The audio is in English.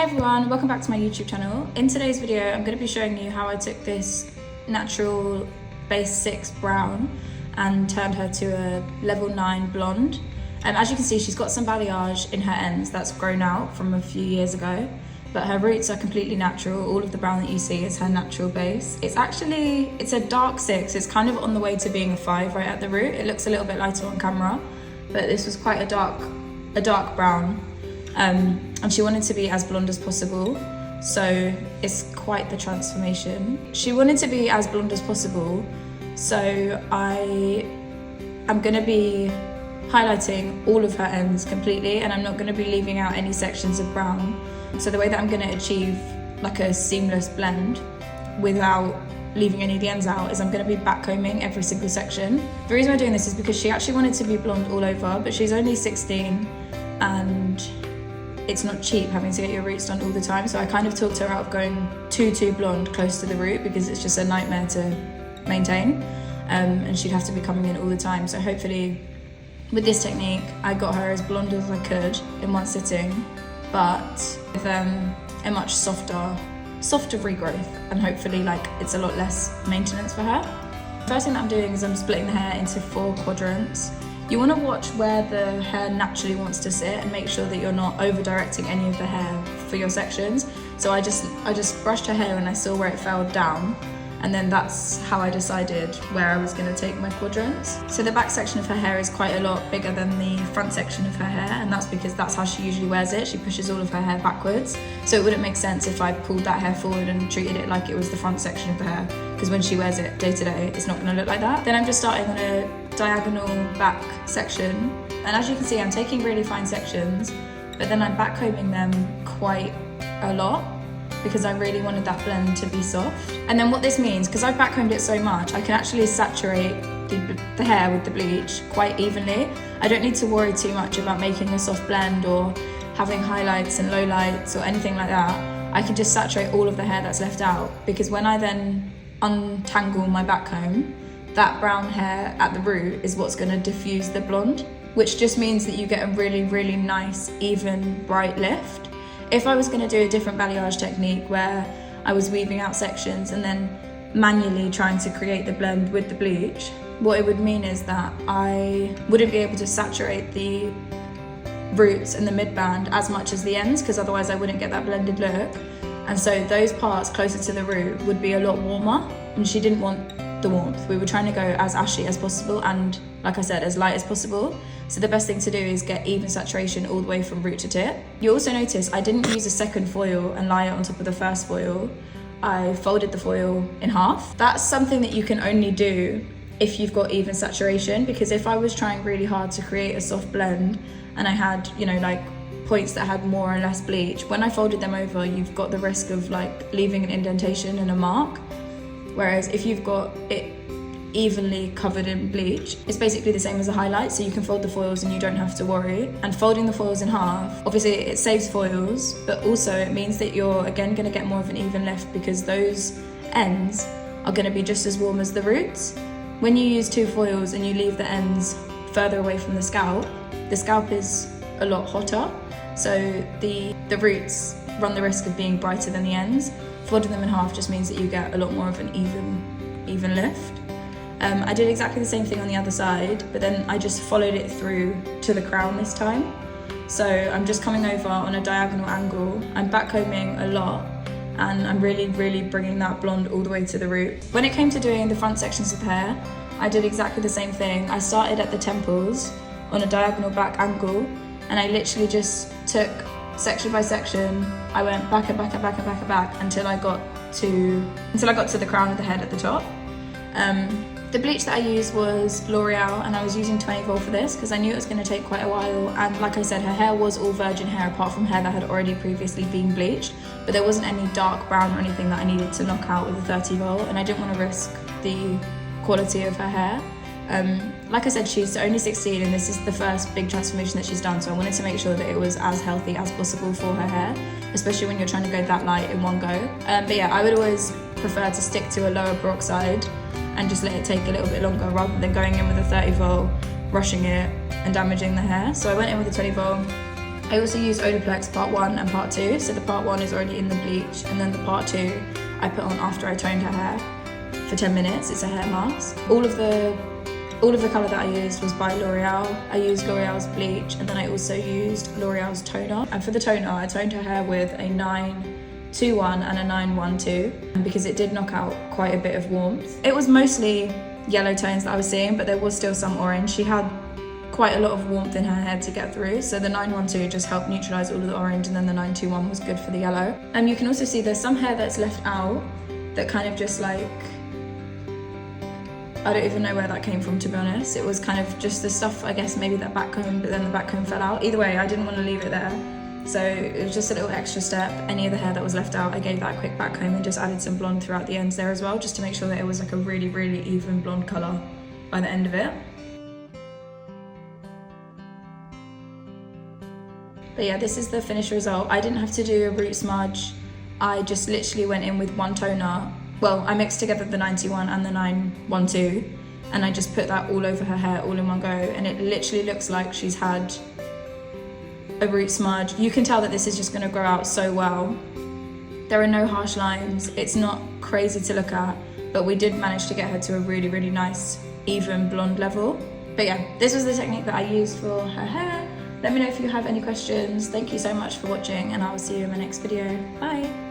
everyone, welcome back to my YouTube channel. In today's video, I'm going to be showing you how I took this natural base 6 brown and turned her to a level 9 blonde. As you can see, she's got some balayage in her ends that's grown out from a few years ago, but her roots are completely natural. All of the brown that you see is her natural base. It's a dark 6. It's kind of on the way to being a 5 right at the root. It looks a little bit lighter on camera, but this was quite a dark brown. And she wanted to be as blonde as possible, so it's quite the transformation. She wanted to be as blonde as possible, so I am going to be highlighting all of her ends completely, and I'm not going to be leaving out any sections of brown. So the way that I'm going to achieve like a seamless blend without leaving any of the ends out is I'm going to be backcombing every single section. The reason we're doing this is because she actually wanted to be blonde all over, but she's only 16 and it's not cheap having to get your roots done all the time, so I kind of talked her out of going too blonde close to the root because it's just a nightmare to maintain, and she'd have to be coming in all the time. So hopefully with this technique I got her as blonde as I could in one sitting, but with a much softer regrowth, and hopefully like it's a lot less maintenance for her. First thing that I'm doing is I'm splitting the hair into 4 quadrants. You want to watch where the hair naturally wants to sit and make sure that you're not over directing any of the hair for your sections. So I just brushed her hair and I saw where it fell down, and then that's how I decided where I was going to take my quadrants. So the back section of her hair is quite a lot bigger than the front section of her hair, and that's because that's how she usually wears it. She pushes all of her hair backwards, so it wouldn't make sense if I pulled that hair forward and treated it like it was the front section of the hair, because when she wears it day to day it's not going to look like that. Then I'm just starting on a diagonal back section, and as you can see I'm taking really fine sections, but then I'm backcombing them quite a lot because I really wanted that blend to be soft. And then what this means, because I've backcombed it so much, I can actually saturate the hair with the bleach quite evenly. I don't need to worry too much about making a soft blend or having highlights and lowlights or anything like that. I can just saturate all of the hair that's left out, because when I then untangle my backcomb, that brown hair at the root is what's going to diffuse the blonde, which just means that you get a really nice, even, bright lift. If I was going to do a different balayage technique where I was weaving out sections and then manually trying to create the blend with the bleach, what it would mean is that I wouldn't be able to saturate the roots and the midband as much as the ends, because otherwise I wouldn't get that blended look. And so those parts closer to the root would be a lot warmer, and she didn't want the warmth. We were trying to go as ashy as possible and, like I said, as light as possible. So the best thing to do is get even saturation all the way from root to tip. You also notice I didn't use a second foil and lie it on top of the first foil. I folded the foil in half. That's something that you can only do if you've got even saturation, because if I was trying really hard to create a soft blend and I had, you know, like points that had more or less bleach, when I folded them over, you've got the risk of like leaving an indentation and a mark. Whereas if you've got it evenly covered in bleach, it's basically the same as a highlight, so you can fold the foils and you don't have to worry. And folding the foils in half, obviously it saves foils, but also it means that you're again going to get more of an even lift, because those ends are going to be just as warm as the roots. When you use 2 foils and you leave the ends further away from the scalp is a lot hotter, so the roots run the risk of being brighter than the ends. Folding them in half just means that you get a lot more of an even lift. I did exactly the same thing on the other side, but then I just followed it through to the crown this time. So I'm just coming over on a diagonal angle, I'm backcombing a lot, and I'm really bringing that blonde all the way to the root. When it came to doing the front sections of the hair, I did exactly the same thing. I started at the temples on a diagonal back angle, and I literally just took section by section. I went back and back until I got to the crown of the head at the top. The bleach that I used was L'Oreal, and I was using 20 volt for this because I knew it was going to take quite a while, and like I said, her hair was all virgin hair apart from hair that had already previously been bleached, but there wasn't any dark brown or anything that I needed to knock out with a 30 volt, and I didn't want to risk the quality of her hair. Like I said, she's only 16 and this is the first big transformation that she's done, so I wanted to make sure that it was as healthy as possible for her hair, especially when you're trying to go that light in one go. But yeah, I would always prefer to stick to a lower peroxide and just let it take a little bit longer rather than going in with a 30 volt, rushing it and damaging the hair. So I went in with a 20 volt, I also used Olaplex part 1 and part 2. So the part 1 is already in the bleach, and then the part 2 I put on after I toned her hair for 10 minutes. It's a hair mask. All of the colour that I used was by L'Oreal. I used L'Oreal's bleach, and then I also used L'Oreal's toner. And for the toner, I toned her hair with a 921 and a 912 because it did knock out quite a bit of warmth. It was mostly yellow tones that I was seeing, but there was still some orange. She had quite a lot of warmth in her hair to get through, so the 912 just helped neutralise all of the orange, and then the 921 was good for the yellow. You can also see there's some hair that's left out that kind of just like, I don't even know where that came from, to be honest. It was kind of just the stuff, I guess maybe that backcomb, but then the backcomb fell out. Either way, I didn't want to leave it there, so it was just a little extra step. Any of the hair that was left out, I gave that a quick backcomb and just added some blonde throughout the ends there as well, just to make sure that it was like a really, really even blonde colour by the end of it. But yeah, this is the finished result. I didn't have to do a root smudge. I just literally went in with one toner. Well, I mixed together the 91 and the 912, and I just put that all over her hair all in one go, and it literally looks like she's had a root smudge. You can tell that this is just gonna grow out so well. There are no harsh lines. It's not crazy to look at, but we did manage to get her to a really, really nice, even blonde level. But yeah, this was the technique that I used for her hair. Let me know if you have any questions. Thank you so much for watching, and I will see you in my next video. Bye.